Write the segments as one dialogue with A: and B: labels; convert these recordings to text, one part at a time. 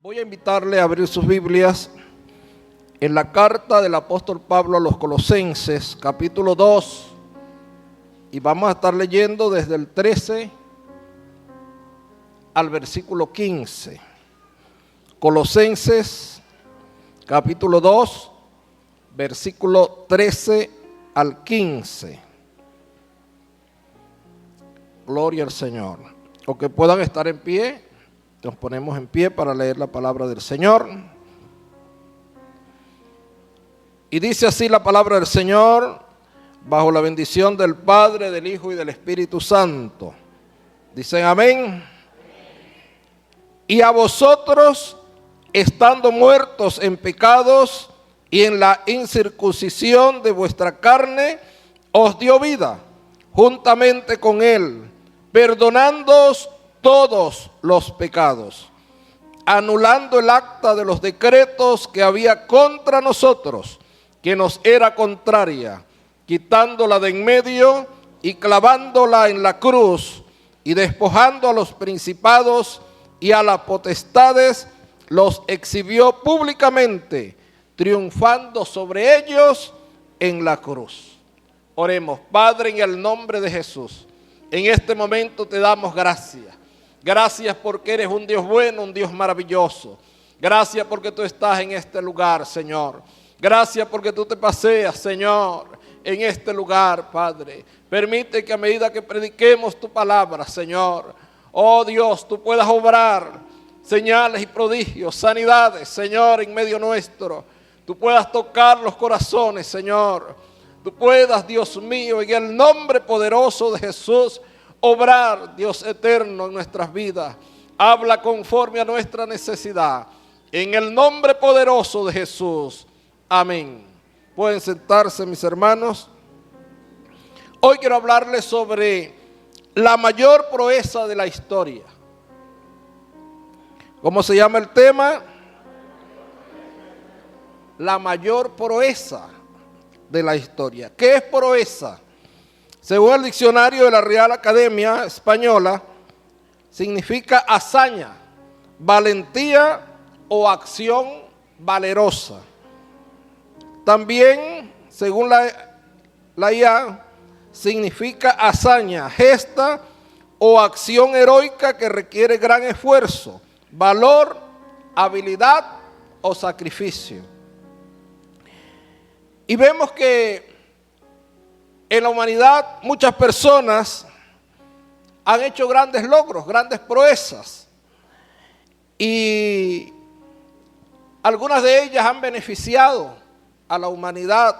A: Voy a invitarle a abrir sus Biblias en la carta del apóstol Pablo a los Colosenses, capítulo 2, y vamos a estar leyendo desde el 13 al versículo 15. Colosenses, capítulo 2, versículo 13 al 15. Gloria al Señor. O que puedan estar en pie, nos ponemos en pie para leer la palabra del Señor. Y dice así la palabra del Señor, bajo la bendición del Padre, del Hijo y del Espíritu Santo. Dicen amén. Y a vosotros, estando muertos en pecados y en la incircuncisión de vuestra carne, os dio vida, juntamente con Él, perdonándoos todos los pecados, anulando el acta de los decretos que había contra nosotros, que nos era contraria, quitándola de en medio y clavándola en la cruz, y despojando a los principados y a las potestades, los exhibió públicamente, triunfando sobre ellos en la cruz. Oremos. Padre, en el nombre de Jesús, en este momento te damos gracias. Gracias porque eres un Dios bueno, un Dios maravilloso. Gracias porque tú estás en este lugar, Señor. Gracias porque tú te paseas, Señor, en este lugar, Padre. Permite que a medida que prediquemos tu palabra, Señor, oh Dios, tú puedas obrar señales y prodigios, sanidades, Señor, en medio nuestro. Tú puedas tocar los corazones, Señor. Tú puedas, Dios mío, en el nombre poderoso de Jesús, obrar, Dios eterno, en nuestras vidas. Habla conforme a nuestra necesidad. En el nombre poderoso de Jesús. Amén. Pueden sentarse, mis hermanos. Hoy quiero hablarles sobre la mayor proeza de la historia. ¿Cómo se llama el tema? La mayor proeza de la historia. ¿Qué es proeza? Según el diccionario de la Real Academia Española, significa hazaña, valentía o acción valerosa. También, según la IA, significa hazaña, gesta o acción heroica que requiere gran esfuerzo, valor, habilidad o sacrificio. Y vemos que en la humanidad muchas personas han hecho grandes logros, grandes proezas, y algunas de ellas han beneficiado a la humanidad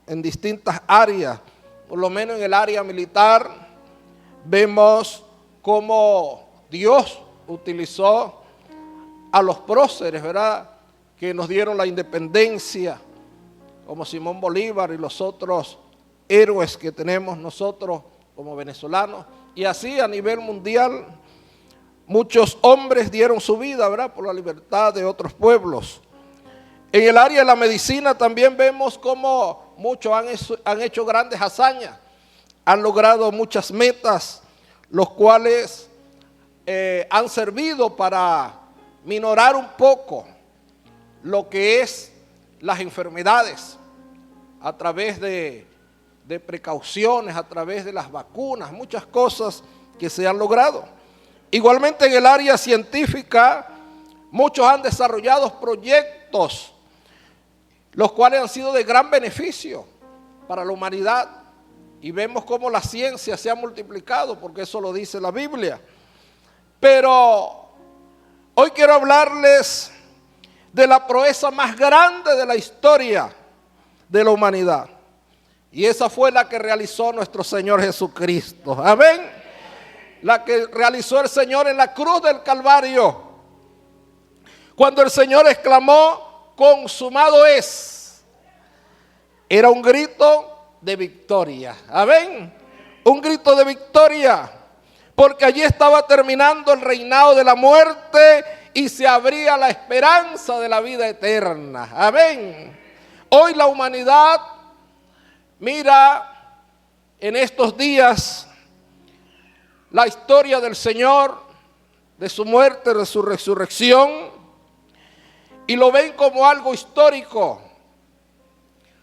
A: en distintas áreas. Por lo menos en el área militar vemos cómo Dios utilizó a los próceres, ¿verdad?, que nos dieron la independencia, como Simón Bolívar y los otros héroes que tenemos nosotros como venezolanos. Y así a nivel mundial muchos hombres dieron su vida, ¿verdad?, por la libertad de otros pueblos. En el área de la medicina también vemos cómo muchos han hecho grandes hazañas, han logrado muchas metas, los cuales han servido para minorar un poco lo que es las enfermedades a través de precauciones, a través de las vacunas, muchas cosas que se han logrado. Igualmente en el área científica, muchos han desarrollado proyectos, los cuales han sido de gran beneficio para la humanidad. Y vemos cómo la ciencia se ha multiplicado, porque eso lo dice la Biblia. Pero hoy quiero hablarles de la proeza más grande de la historia de la humanidad. Y esa fue la que realizó nuestro Señor Jesucristo. Amén. La que realizó el Señor en la cruz del Calvario. Cuando el Señor exclamó: consumado es. Era un grito de victoria. Amén. Un grito de victoria. Porque allí estaba terminando el reinado de la muerte y se abría la esperanza de la vida eterna. Amén. Hoy la humanidad mira en estos días la historia del Señor, de su muerte, de su resurrección, y lo ven como algo histórico,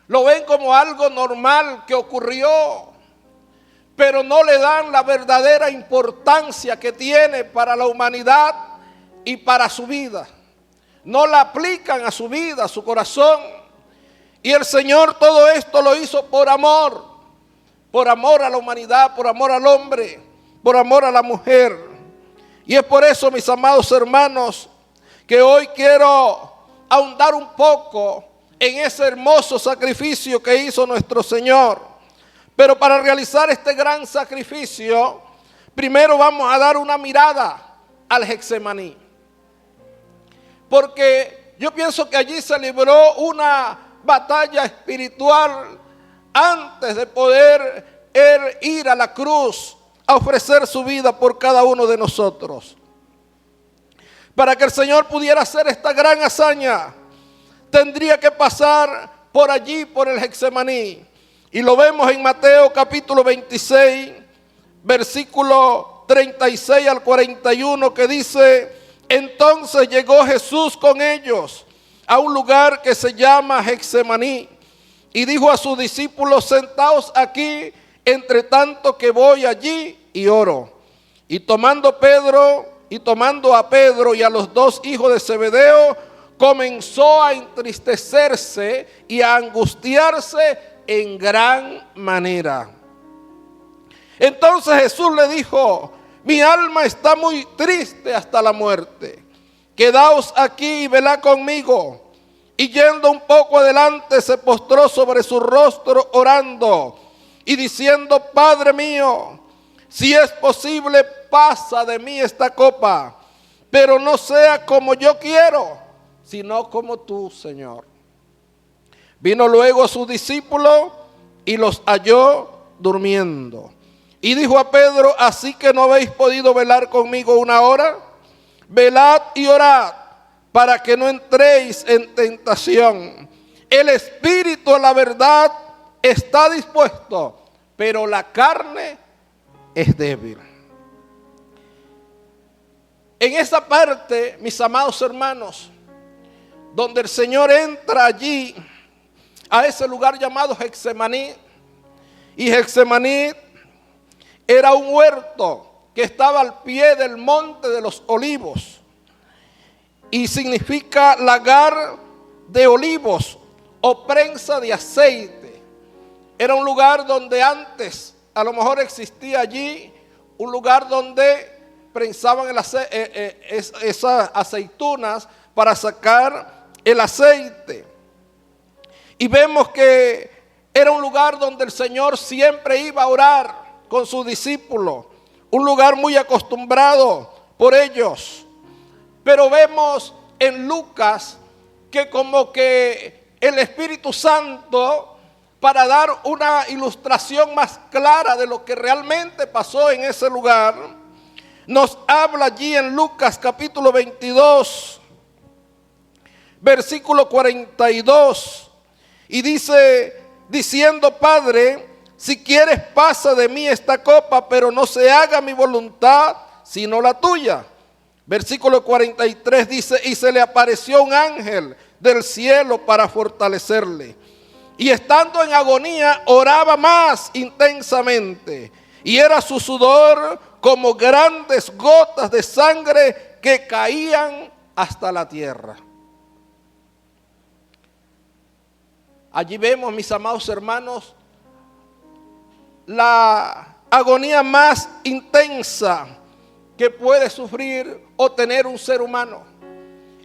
A: lo ven como algo normal que ocurrió, pero no le dan la verdadera importancia que tiene para la humanidad y para su vida. No la aplican a su vida, a su corazón. Y el Señor todo esto lo hizo por amor a la humanidad, por amor al hombre, por amor a la mujer. Y es por eso, mis amados hermanos, que hoy quiero ahondar un poco en ese hermoso sacrificio que hizo nuestro Señor. Pero para realizar este gran sacrificio, primero vamos a dar una mirada al Getsemaní. Porque yo pienso que allí se libró una batalla espiritual antes de poder él ir a la cruz a ofrecer su vida por cada uno de nosotros. Para que el Señor pudiera hacer esta gran hazaña, tendría que pasar por allí, por el Getsemaní. Y lo vemos en Mateo capítulo 26, versículo 36 al 41, que dice: entonces llegó Jesús con ellos a un lugar que se llama Getsemaní, y dijo a sus discípulos: sentaos aquí, entre tanto que voy allí y oro. Y tomando a Pedro y a los dos hijos de Zebedeo, comenzó a entristecerse y a angustiarse en gran manera. Entonces Jesús le dijo: mi alma está muy triste hasta la muerte. Quedaos aquí y velad conmigo. Y yendo un poco adelante, se postró sobre su rostro orando y diciendo: Padre mío, si es posible, pasa de mí esta copa, pero no sea como yo quiero, sino como tú, Señor. Vino luego a sus discípulos y los halló durmiendo. Y dijo a Pedro: ¿así que no habéis podido velar conmigo una hora? Velad y orad, para que no entréis en tentación. El espíritu, a la verdad, está dispuesto, pero la carne es débil. En esa parte, mis amados hermanos, donde el Señor entra allí, a ese lugar llamado Getsemaní, y Getsemaní era un huerto que estaba al pie del monte de los olivos, y significa lagar de olivos o prensa de aceite. Era un lugar donde antes a lo mejor existía allí un lugar donde prensaban esas aceitunas para sacar el aceite. Y vemos que era un lugar donde el Señor siempre iba a orar con sus discípulos, un lugar muy acostumbrado por ellos. Pero vemos en Lucas que como que el Espíritu Santo, para dar una ilustración más clara de lo que realmente pasó en ese lugar, nos habla allí en Lucas capítulo 22, versículo 42, y dice, diciendo: Padre, si quieres, pasa de mí esta copa, pero no se haga mi voluntad, sino la tuya. Versículo 43 dice: y se le apareció un ángel del cielo para fortalecerle. Y estando en agonía, oraba más intensamente, y era su sudor como grandes gotas de sangre que caían hasta la tierra. Allí vemos, mis amados hermanos, la agonía más intensa que puede sufrir o tener un ser humano.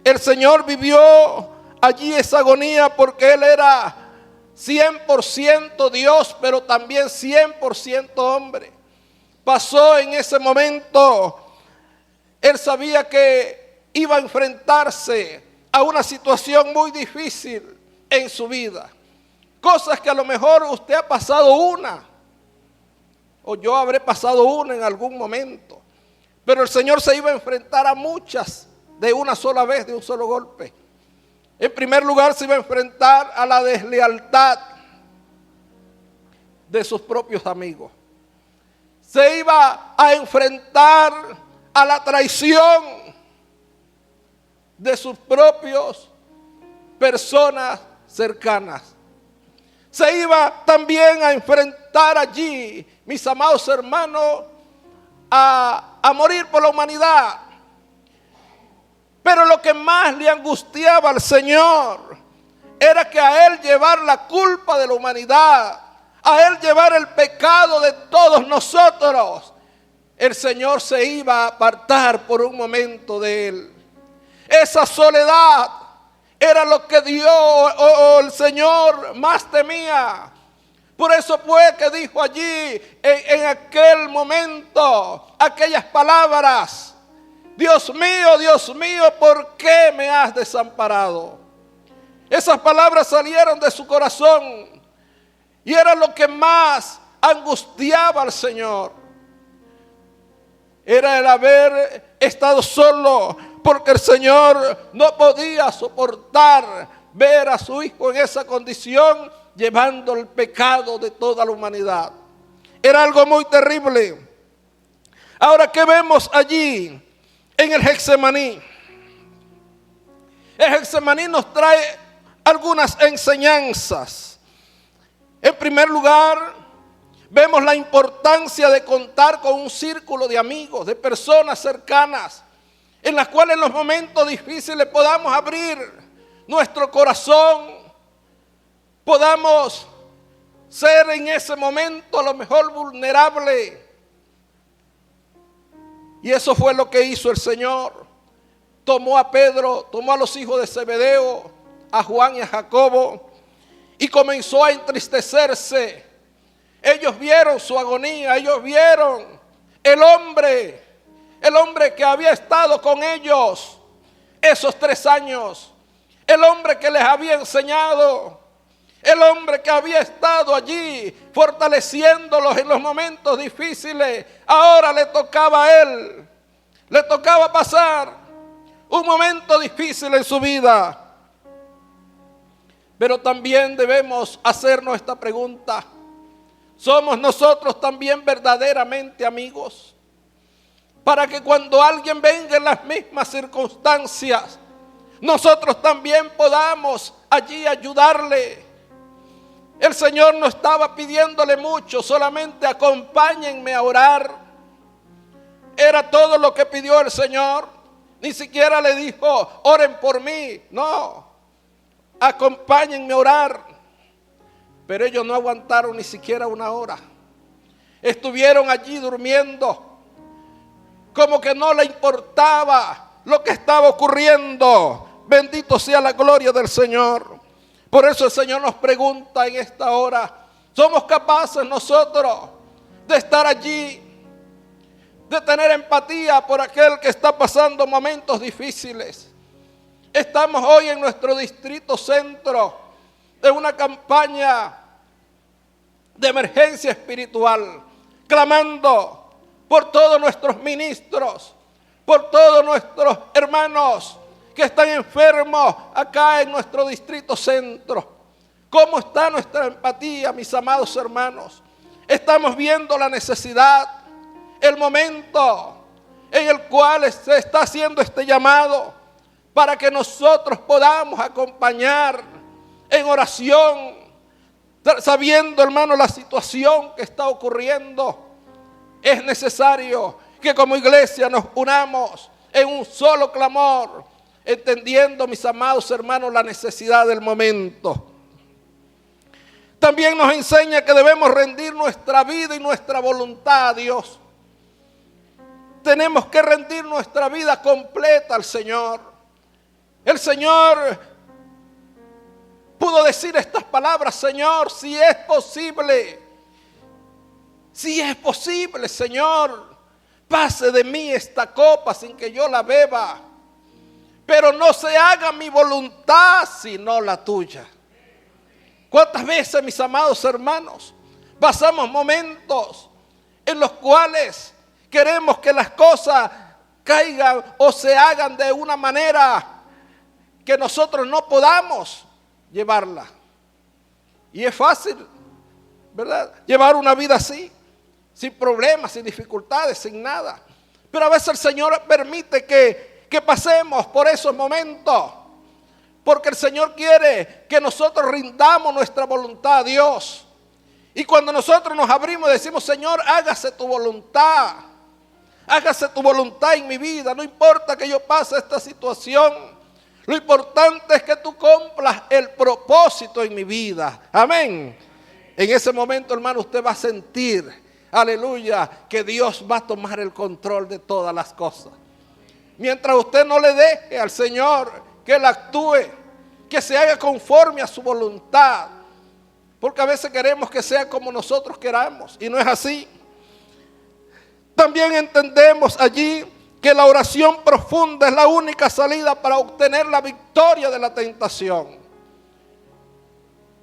A: El Señor vivió allí esa agonía porque Él era 100% Dios, pero también 100% hombre. Pasó en ese momento, Él sabía que iba a enfrentarse a una situación muy difícil en su vida. Cosas que a lo mejor usted ha pasado una, o yo habré pasado una en algún momento. Pero el Señor se iba a enfrentar a muchas de una sola vez, de un solo golpe. En primer lugar, se iba a enfrentar a la deslealtad de sus propios amigos. Se iba a enfrentar a la traición de sus propios personas cercanas. Se iba también a enfrentar allí, mis amados hermanos, a morir por la humanidad. Pero lo que más le angustiaba al Señor era que a Él llevar la culpa de la humanidad, a Él llevar el pecado de todos nosotros, el Señor se iba a apartar por un momento de Él. Esa soledad era lo que Dios o el Señor más temía. Por eso fue que dijo allí en aquel momento aquellas palabras: Dios mío, ¿por qué me has desamparado? Esas palabras salieron de su corazón y era lo que más angustiaba al Señor. Era el haber estado solo, porque el Señor no podía soportar ver a su Hijo en esa condición, llevando el pecado de toda la humanidad. Era algo muy terrible. Ahora, ¿qué vemos allí en el Getsemaní? El Getsemaní nos trae algunas enseñanzas. En primer lugar, vemos la importancia de contar con un círculo de amigos, de personas cercanas, en las cuales en los momentos difíciles podamos abrir nuestro corazón, podamos ser en ese momento a lo mejor vulnerable. Y eso fue lo que hizo el Señor. Tomó a Pedro, tomó a los hijos de Zebedeo, a Juan y a Jacobo, y comenzó a entristecerse. Ellos vieron su agonía, ellos vieron el hombre que había estado con ellos esos 3 años, el hombre que les había enseñado, el hombre que había estado allí fortaleciéndolos en los momentos difíciles. Ahora le tocaba a él, le tocaba pasar un momento difícil en su vida. Pero también debemos hacernos esta pregunta: ¿somos nosotros también verdaderamente amigos? Para que cuando alguien venga en las mismas circunstancias, nosotros también podamos allí ayudarle. El Señor no estaba pidiéndole mucho, solamente acompáñenme a orar. Era todo lo que pidió el Señor. Ni siquiera le dijo, oren por mí. No, acompáñenme a orar. Pero ellos no aguantaron ni siquiera 1 hora. Estuvieron allí durmiendo, como que no le importaba lo que estaba ocurriendo. Bendito sea la gloria del Señor. Por eso el Señor nos pregunta en esta hora: ¿somos capaces nosotros de estar allí, de tener empatía por aquel que está pasando momentos difíciles? Estamos hoy en nuestro distrito centro de una campaña de emergencia espiritual, clamando por todos nuestros ministros, por todos nuestros hermanos que están enfermos acá en nuestro distrito centro. ¿Cómo está nuestra empatía, mis amados hermanos? Estamos viendo la necesidad, el momento en el cual se está haciendo este llamado para que nosotros podamos acompañar en oración, sabiendo, hermano, la situación que está ocurriendo. Es necesario que como iglesia nos unamos en un solo clamor, entendiendo, mis amados hermanos, la necesidad del momento. También nos enseña que debemos rendir nuestra vida y nuestra voluntad a Dios. Tenemos que rendir nuestra vida completa al Señor. El Señor pudo decir estas palabras: Señor, si es posible, Señor, pase de mí esta copa sin que yo la beba, pero no se haga mi voluntad sino la tuya. ¿Cuántas veces, mis amados hermanos, pasamos momentos en los cuales queremos que las cosas caigan o se hagan de una manera que nosotros no podamos llevarla? Y es fácil, ¿verdad?, llevar una vida así, sin problemas, sin dificultades, sin nada. Pero a veces el Señor permite que pasemos por esos momentos, Porque el Señor quiere que nosotros rindamos nuestra voluntad a Dios. Y cuando nosotros nos abrimos y decimos, Señor, hágase tu voluntad. Hágase tu voluntad en mi vida. No importa que yo pase esta situación. Lo importante es que tú cumplas el propósito en mi vida. Amén. En ese momento, hermano, usted va a sentir, aleluya, que Dios va a tomar el control de todas las cosas. Mientras usted no le deje al Señor que Él actúe, que se haga conforme a su voluntad. Porque a veces queremos que sea como nosotros queramos y no es así. También entendemos allí que la oración profunda es la única salida para obtener la victoria de la tentación.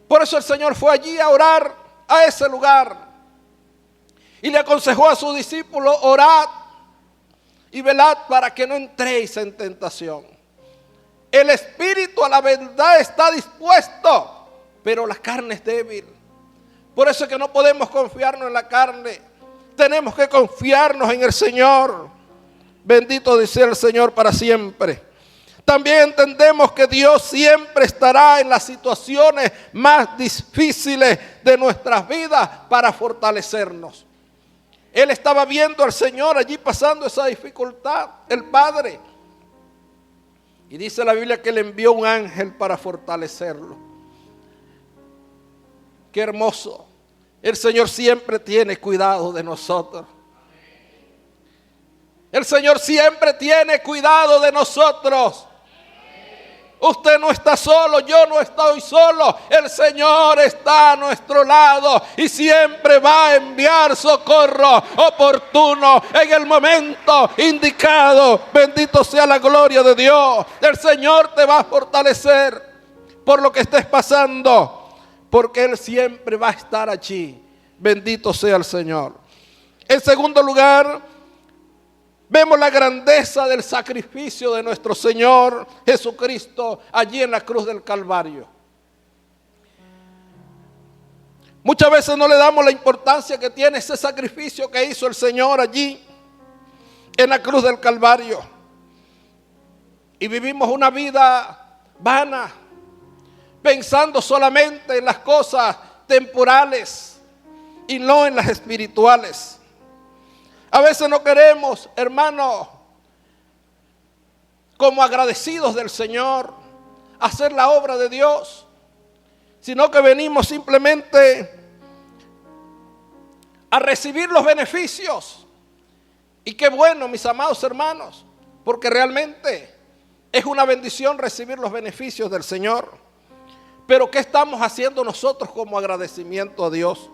A: Por eso el Señor fue allí a orar a ese lugar y le aconsejó a sus discípulos: orad y velad para que no entréis en tentación. El espíritu a la verdad está dispuesto, pero la carne es débil. Por eso es que no podemos confiarnos en la carne. Tenemos que confiarnos en el Señor. Bendito sea el Señor para siempre. También entendemos que Dios siempre estará en las situaciones más difíciles de nuestras vidas para fortalecernos. Él estaba viendo al Señor allí pasando esa dificultad, el Padre. Y dice la Biblia que le envió un ángel para fortalecerlo. Qué hermoso. El Señor siempre tiene cuidado de nosotros. El Señor siempre tiene cuidado de nosotros. Usted no está solo, yo no estoy solo. El Señor está a nuestro lado y siempre va a enviar socorro oportuno en el momento indicado. Bendito sea la gloria de Dios. El Señor te va a fortalecer por lo que estés pasando, porque Él siempre va a estar allí. Bendito sea el Señor. En segundo lugar, vemos la grandeza del sacrificio de nuestro Señor Jesucristo allí en la cruz del Calvario. Muchas veces no le damos la importancia que tiene ese sacrificio que hizo el Señor allí en la cruz del Calvario. Y vivimos una vida vana, pensando solamente en las cosas temporales y no en las espirituales. A veces no queremos, hermano, como agradecidos del Señor, hacer la obra de Dios, sino que venimos simplemente a recibir los beneficios. Y qué bueno, mis amados hermanos, porque realmente es una bendición recibir los beneficios del Señor. Pero ¿qué estamos haciendo nosotros como agradecimiento a Dios?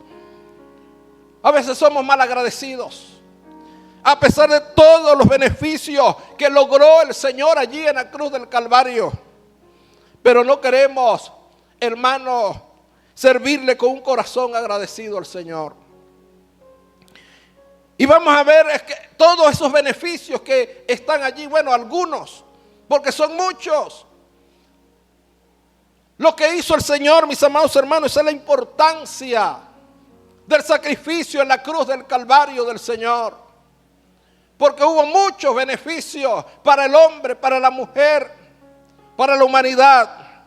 A: A veces somos mal agradecidos. A pesar de todos los beneficios que logró el Señor allí en la cruz del Calvario. Pero no queremos, hermano, servirle con un corazón agradecido al Señor. Y vamos a ver es que todos esos beneficios que están allí, bueno, algunos, porque son muchos. Lo que hizo el Señor, mis amados hermanos, es la importancia del sacrificio en la cruz del Calvario del Señor. Porque hubo muchos beneficios para el hombre, para la mujer, para la humanidad.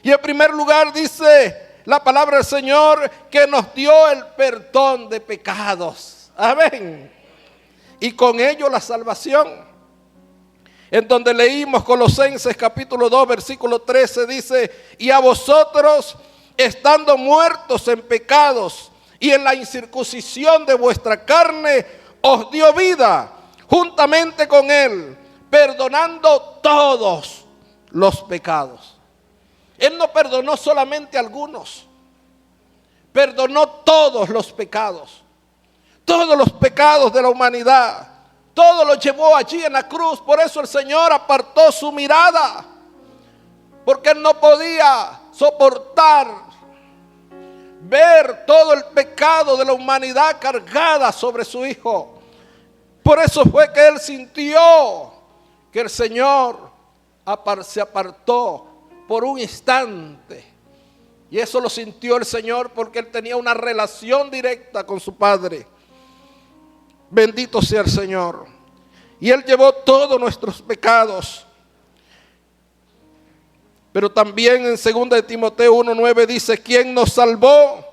A: Y en primer lugar dice la palabra del Señor que nos dio el perdón de pecados. Amén. Y con ello la salvación. En donde leímos Colosenses capítulo 2 versículo 13 dice: y a vosotros, estando muertos en pecados y en la incircuncisión de vuestra carne, os dio vida juntamente con Él, perdonando todos los pecados. Él no perdonó solamente algunos, perdonó todos los pecados de la humanidad. Todo lo llevó allí en la cruz. Por eso el Señor apartó su mirada, porque Él no podía soportar ver todo el pecado de la humanidad cargada sobre su Hijo. Por eso fue que Él sintió que el Señor se apartó por un instante. Y eso lo sintió el Señor porque Él tenía una relación directa con su Padre. Bendito sea el Señor. Y Él llevó todos nuestros pecados. Pero también en 2 de Timoteo 1:9 dice, quien nos salvó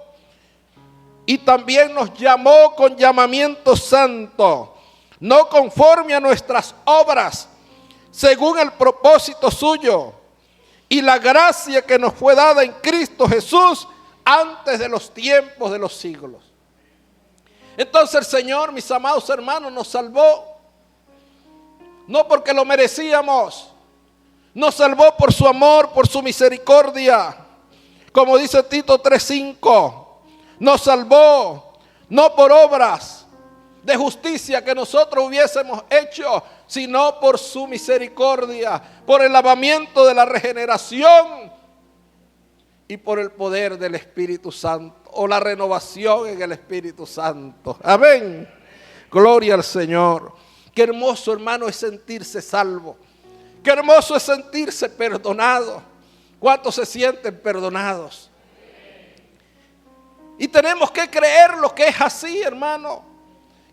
A: y también nos llamó con llamamiento santo, no conforme a nuestras obras, según el propósito suyo y la gracia que nos fue dada en Cristo Jesús antes de los tiempos de los siglos. Entonces el Señor, mis amados hermanos, nos salvó, no porque lo merecíamos, nos salvó por su amor, por su misericordia. Como dice Tito 3:5, nos salvó no por obras de justicia que nosotros hubiésemos hecho, sino por su misericordia, por el lavamiento de la regeneración y por el poder del Espíritu Santo, o la renovación en el Espíritu Santo. Amén. Gloria al Señor. Qué hermoso, hermano, es sentirse salvo. Qué hermoso es sentirse perdonado. ¿Cuántos se sienten perdonados? Y tenemos que creer lo que es así, hermano.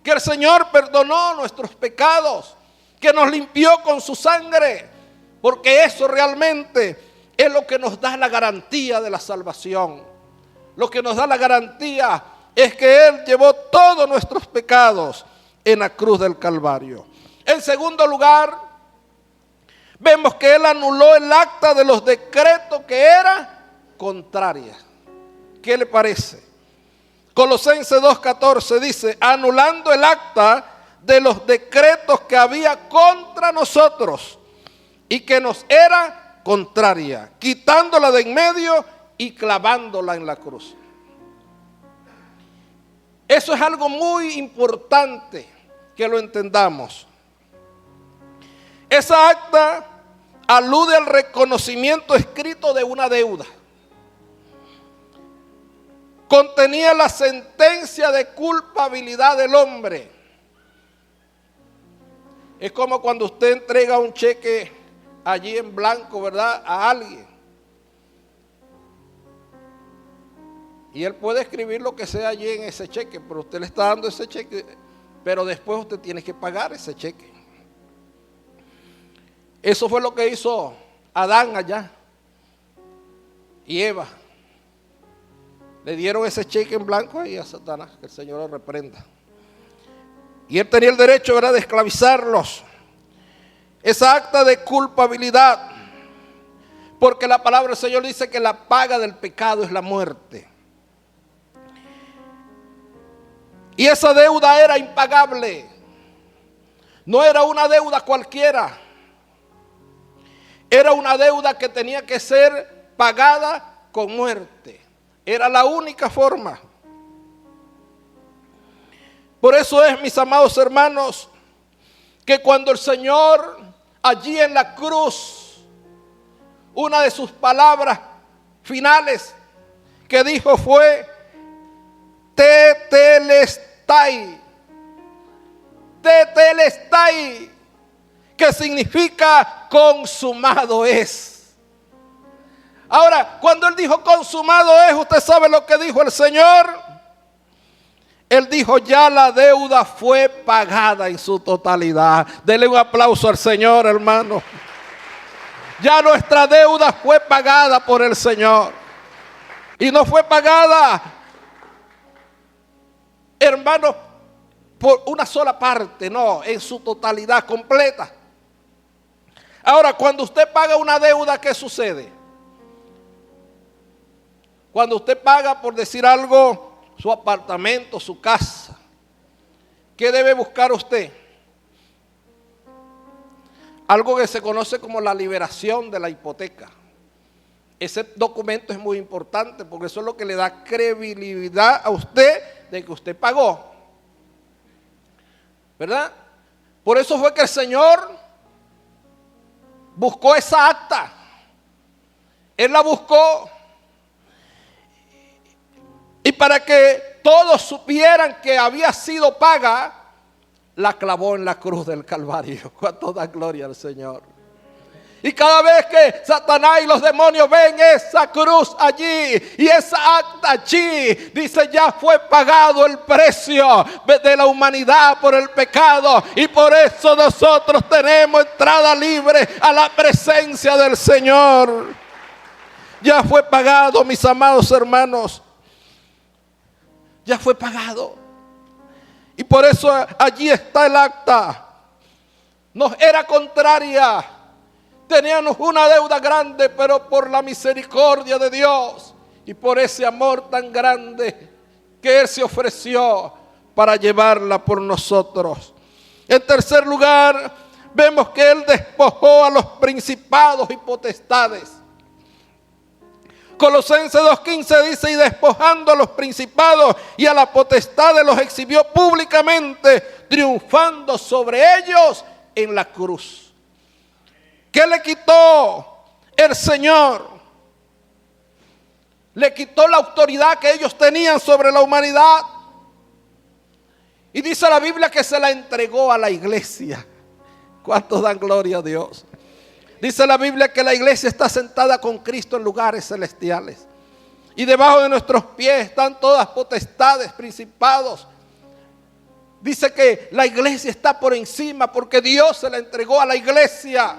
A: Que el Señor perdonó nuestros pecados, que nos limpió con su sangre, porque eso realmente es lo que nos da la garantía de la salvación. Lo que nos da la garantía es que Él llevó todos nuestros pecados en la cruz del Calvario. En segundo lugar, vemos que Él anuló el acta de los decretos que era contraria. ¿Qué le parece? Colosenses 2:14 dice, anulando el acta de los decretos que había contra nosotros y que nos era contraria, quitándola de en medio y clavándola en la cruz. Eso es algo muy importante que lo entendamos. Esa acta alude al reconocimiento escrito de una deuda. Contenía la sentencia de culpabilidad del hombre. Es como cuando usted entrega un cheque allí en blanco, ¿verdad?, a alguien. Y él puede escribir lo que sea allí en ese cheque, pero usted le está dando ese cheque, pero después usted tiene que pagar ese cheque. Eso fue lo que hizo Adán allá y Eva. Le dieron ese cheque en blanco ahí a Satanás, que el Señor lo reprenda. Y él tenía el derecho, ¿verdad?, de esclavizarlos. Esa acta de culpabilidad, porque la palabra del Señor dice que la paga del pecado es la muerte. Y esa deuda era impagable. No era una deuda cualquiera. Era una deuda que tenía que ser pagada con muerte. Era la única forma. Por eso es, mis amados hermanos, que cuando el Señor allí en la cruz, una de sus palabras finales que dijo fue tetelestai. Tetelestai, que significa consumado es. Ahora, cuando él dijo consumado es, usted sabe lo que dijo el Señor. Él dijo, ya la deuda fue pagada en su totalidad. Dele un aplauso al Señor, hermano. Ya nuestra deuda fue pagada por el Señor. Y no fue pagada, hermano, por una sola parte, no, en su totalidad completa. Ahora, cuando usted paga una deuda, ¿qué sucede? Cuando usted paga, por decir algo, su apartamento, su casa, ¿qué debe buscar usted? Algo que se conoce como la liberación de la hipoteca. Ese documento es muy importante porque eso es lo que le da credibilidad a usted de que usted pagó. ¿Verdad? Por eso fue que el Señor buscó esa acta. Él la buscó. Y para que todos supieran que había sido paga, la clavó en la cruz del Calvario. Con toda gloria al Señor. Y cada vez que Satanás y los demonios ven esa cruz allí y esa acta allí, dice, ya fue pagado el precio de la humanidad por el pecado. Y por eso nosotros tenemos entrada libre a la presencia del Señor. Ya fue pagado, mis amados hermanos. Ya fue pagado. Y por eso allí está el acta. Nos era contraria. Teníamos una deuda grande, pero por la misericordia de Dios y por ese amor tan grande que Él se ofreció para llevarla por nosotros. En tercer lugar, vemos que Él despojó a los principados y potestades. Colosenses 2:15 dice: y despojando a los principados y a la potestad los exhibió públicamente, triunfando sobre ellos en la cruz. ¿Qué le quitó el Señor? Le quitó la autoridad que ellos tenían sobre la humanidad. Y dice la Biblia que se la entregó a la iglesia. ¿Cuántos dan gloria a Dios? Dice la Biblia que la iglesia está sentada con Cristo en lugares celestiales. Y debajo de nuestros pies están todas potestades, principados. Dice que la iglesia está por encima porque Dios se la entregó a la iglesia.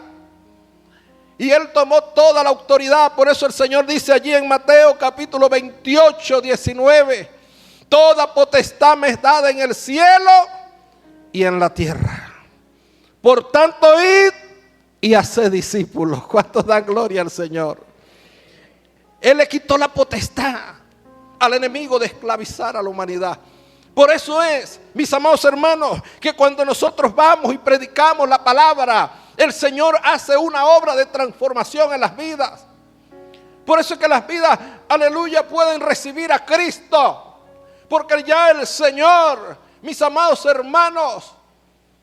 A: Y Él tomó toda la autoridad. Por eso el Señor dice allí en Mateo capítulo 28, 19: toda potestad me es dada en el cielo y en la tierra. Por tanto, id y haced discípulos. ¿Cuántos dan gloria al Señor? Él le quitó la potestad al enemigo de esclavizar a la humanidad. Por eso es, mis amados hermanos, que cuando nosotros vamos y predicamos la palabra, el Señor hace una obra de transformación en las vidas. Por eso es que las vidas, aleluya, pueden recibir a Cristo. Porque ya el Señor, mis amados hermanos,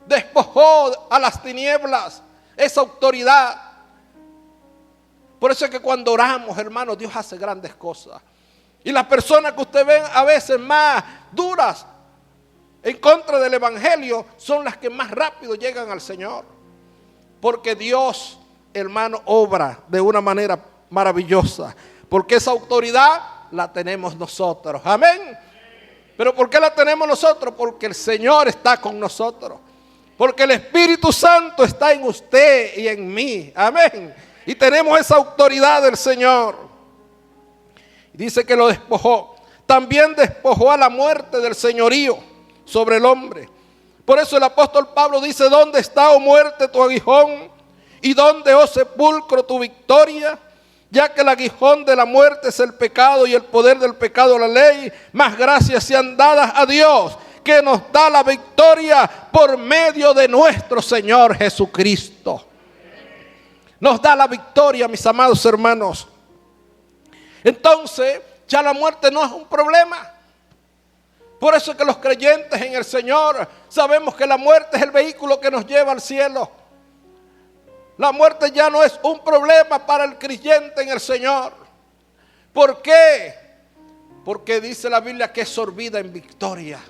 A: despojó a las tinieblas esa autoridad. Por eso es que cuando oramos, hermanos, Dios hace grandes cosas. Y las personas que usted ven a veces más duras en contra del evangelio son las que más rápido llegan al Señor. Porque Dios, hermano, obra de una manera maravillosa. Porque esa autoridad la tenemos nosotros. Amén. ¿Pero por qué la tenemos nosotros? Porque el Señor está con nosotros. Porque el Espíritu Santo está en usted y en mí. Amén. Y tenemos esa autoridad del Señor. Dice que lo despojó. También despojó a la muerte del señorío sobre el hombre. Por eso el apóstol Pablo dice: ¿dónde está, oh muerte, tu aguijón? ¿Y dónde, oh sepulcro, tu victoria? Ya que el aguijón de la muerte es el pecado y el poder del pecado la ley, más gracias sean dadas a Dios, que nos da la victoria por medio de nuestro Señor Jesucristo. Nos da la victoria, mis amados hermanos. Entonces, ya la muerte no es un problema. Por eso es que los creyentes en el Señor sabemos que la muerte es el vehículo que nos lleva al cielo. La muerte ya no es un problema para el creyente en el Señor. ¿Por qué? Porque dice la Biblia que es sorbida en victoria.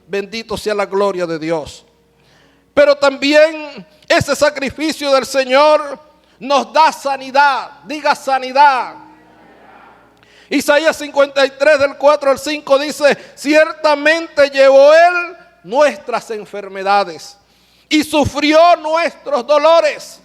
A: Bendito sea la gloria de Dios. Pero también ese sacrificio del Señor nos da sanidad. Diga sanidad. Isaías 53 del 4 al 5 dice: ciertamente llevó Él nuestras enfermedades y sufrió nuestros dolores.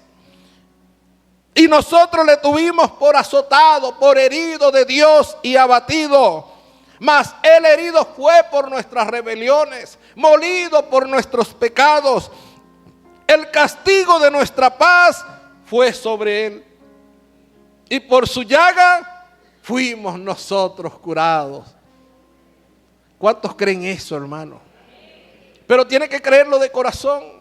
A: Y nosotros le tuvimos por azotado, por herido de Dios y abatido. Mas Él herido fue por nuestras rebeliones, molido por nuestros pecados. El castigo de nuestra paz fue sobre Él. Y por su llaga fuimos nosotros curados. ¿Cuántos creen eso, hermano? Pero tiene que creerlo de corazón.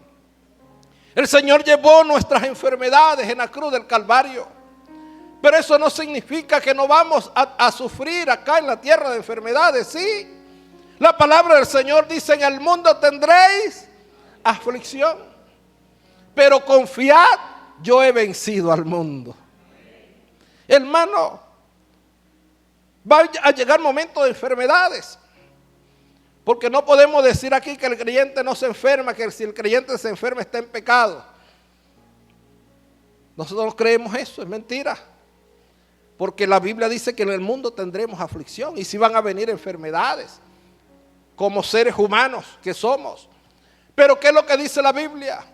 A: El Señor llevó nuestras enfermedades en la cruz del Calvario. Pero eso no significa que no vamos a sufrir acá en la tierra de enfermedades. Sí, la palabra del Señor dice: en el mundo tendréis aflicción, pero confiad, yo he vencido al mundo. Hermano, va a llegar momentos de enfermedades. Porque no podemos decir aquí que el creyente no se enferma, que si el creyente se enferma está en pecado. Nosotros no creemos eso, es mentira. Porque la Biblia dice que en el mundo tendremos aflicción y si van a venir enfermedades, como seres humanos que somos. Pero ¿qué es lo que dice la Biblia?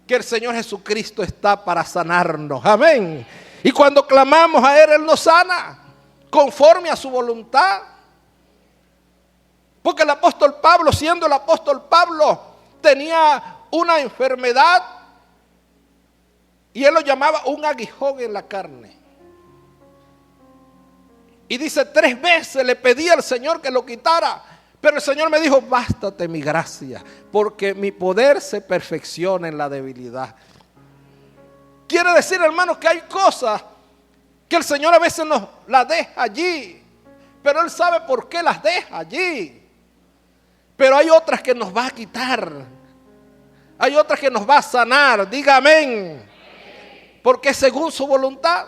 A: Que el Señor Jesucristo está para sanarnos. Amén. Y cuando clamamos a Él nos sana, conforme a su voluntad. Porque el apóstol Pablo, siendo el apóstol Pablo, tenía una enfermedad y él lo llamaba un aguijón en la carne. Y dice, 3 veces le pedí al Señor que lo quitara, pero el Señor me dijo, bástate mi gracia, porque mi poder se perfecciona en la debilidad. Quiere decir, hermanos, que hay cosas que el Señor a veces nos las deja allí, pero Él sabe por qué las deja allí. Pero hay otras que nos va a quitar, hay otras que nos va a sanar. Diga amén. Porque según su voluntad.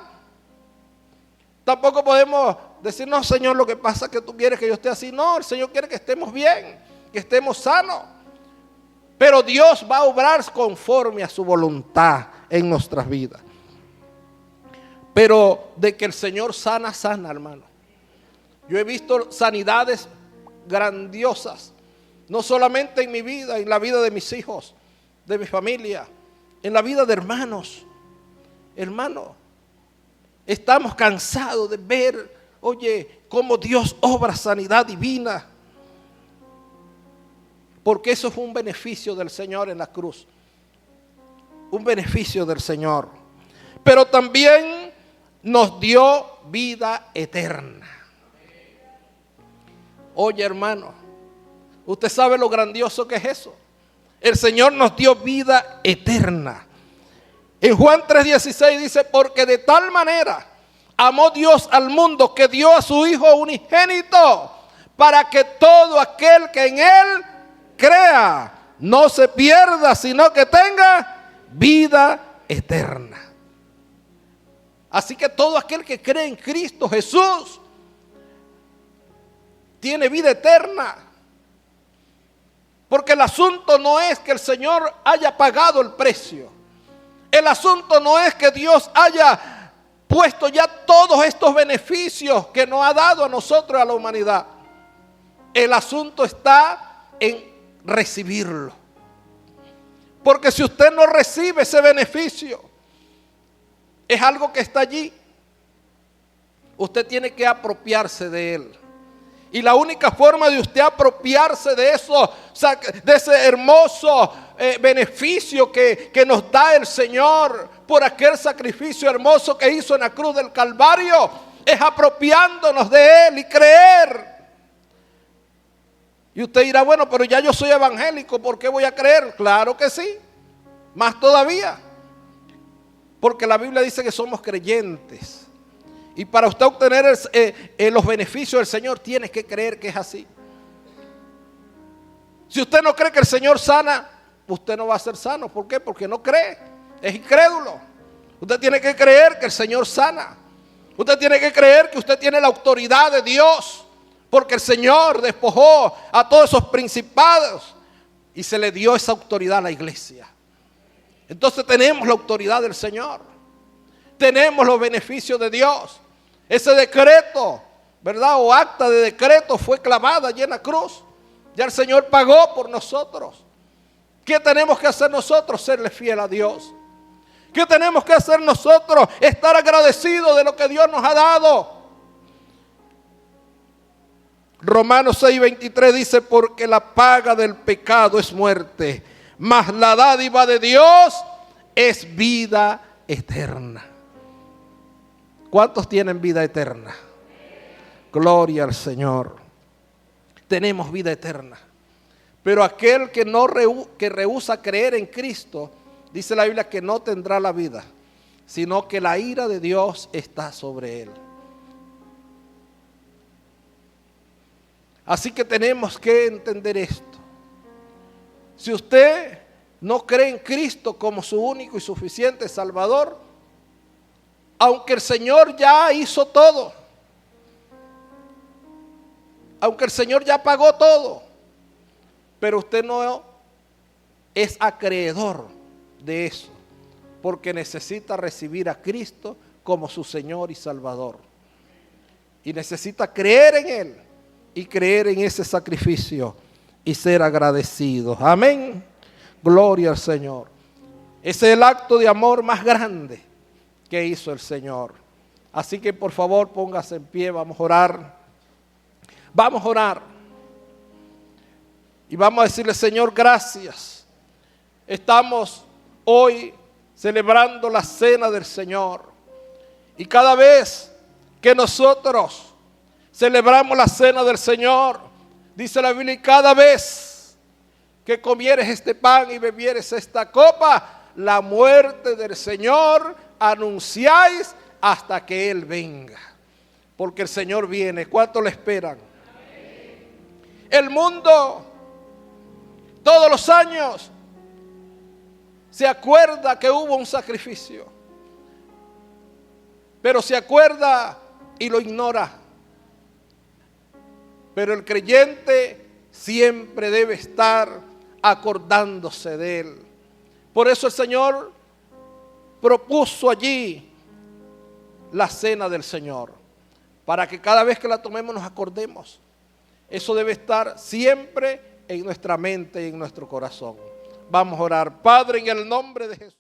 A: Tampoco podemos decir, no, Señor, lo que pasa es que tú quieres que yo esté así. No, el Señor quiere que estemos bien, que estemos sanos. Pero Dios va a obrar conforme a su voluntad en nuestras vidas. Pero de que el Señor sana, sana, hermano. Yo he visto sanidades grandiosas, no solamente en mi vida, en la vida de mis hijos, de mi familia, en la vida de hermanos. Hermano, estamos cansados de ver, oye, cómo Dios obra sanidad divina. Porque eso fue un beneficio del Señor en la cruz. Un beneficio del Señor. Pero también nos dio vida eterna. Oye, hermano, usted sabe lo grandioso que es eso. El Señor nos dio vida eterna. En Juan 3:16 dice, porque de tal manera amó Dios al mundo que dio a su Hijo unigénito, para que todo aquel que en Él crea no se pierda, sino que tenga vida eterna. Así que todo aquel que cree en Cristo Jesús tiene vida eterna. Porque el asunto no es que el Señor haya pagado el precio. El asunto no es que Dios haya puesto ya todos estos beneficios que nos ha dado a nosotros y a la humanidad. El asunto está en recibirlo. Porque si usted no recibe ese beneficio, es algo que está allí. Usted tiene que apropiarse de él. Y la única forma de usted apropiarse de eso, de ese hermoso beneficio que nos da el Señor por aquel sacrificio hermoso que hizo en la cruz del Calvario, es apropiándonos de Él y creer. Y usted dirá, bueno, pero ya yo soy evangélico, ¿por qué voy a creer? Claro que sí, más todavía. Porque la Biblia dice que somos creyentes. Y para usted obtener los beneficios del Señor, tiene que creer que es así. Si usted no cree que el Señor sana, usted no va a ser sano. ¿Por qué? Porque no cree, es incrédulo. Usted tiene que creer que el Señor sana. Usted tiene que creer que usted tiene la autoridad de Dios, porque el Señor despojó a todos esos principados y se le dio esa autoridad a la iglesia. Entonces tenemos la autoridad del Señor. Tenemos los beneficios de Dios. Ese decreto, ¿verdad? O acta de decreto fue clavada allí en la cruz. Ya el Señor pagó por nosotros. ¿Qué tenemos que hacer nosotros? Serle fiel a Dios. ¿Qué tenemos que hacer nosotros? Estar agradecidos de lo que Dios nos ha dado. Romanos 6:23 dice, porque la paga del pecado es muerte, mas la dádiva de Dios es vida eterna. ¿Cuántos tienen vida eterna? Gloria al Señor. Tenemos vida eterna. Pero aquel que que rehúsa creer en Cristo, dice la Biblia que no tendrá la vida, sino que la ira de Dios está sobre él. Así que tenemos que entender esto. Si usted no cree en Cristo como su único y suficiente Salvador, aunque el Señor ya hizo todo, aunque el Señor ya pagó todo, pero usted no es acreedor de eso, porque necesita recibir a Cristo como su Señor y Salvador. Y necesita creer en Él y creer en ese sacrificio y ser agradecido. Amén. Gloria al Señor. Ese es el acto de amor más grande que hizo el Señor. Así que por favor póngase en pie, vamos a orar. Vamos a orar. Y vamos a decirle, Señor, gracias. Estamos hoy celebrando la cena del Señor. Y cada vez que nosotros celebramos la cena del Señor, dice la Biblia, y cada vez que comieres este pan y bebieres esta copa, la muerte del Señor anunciáis hasta que Él venga. Porque el Señor viene. ¿Cuánto le esperan? El mundo todos los años se acuerda que hubo un sacrificio, pero se acuerda y lo ignora. Pero el creyente siempre debe estar acordándose de Él. Por eso el Señor propuso allí la cena del Señor, para que cada vez que la tomemos nos acordemos. Eso debe estar siempre en nuestra mente y en nuestro corazón. Vamos a orar. Padre, en el nombre de Jesús.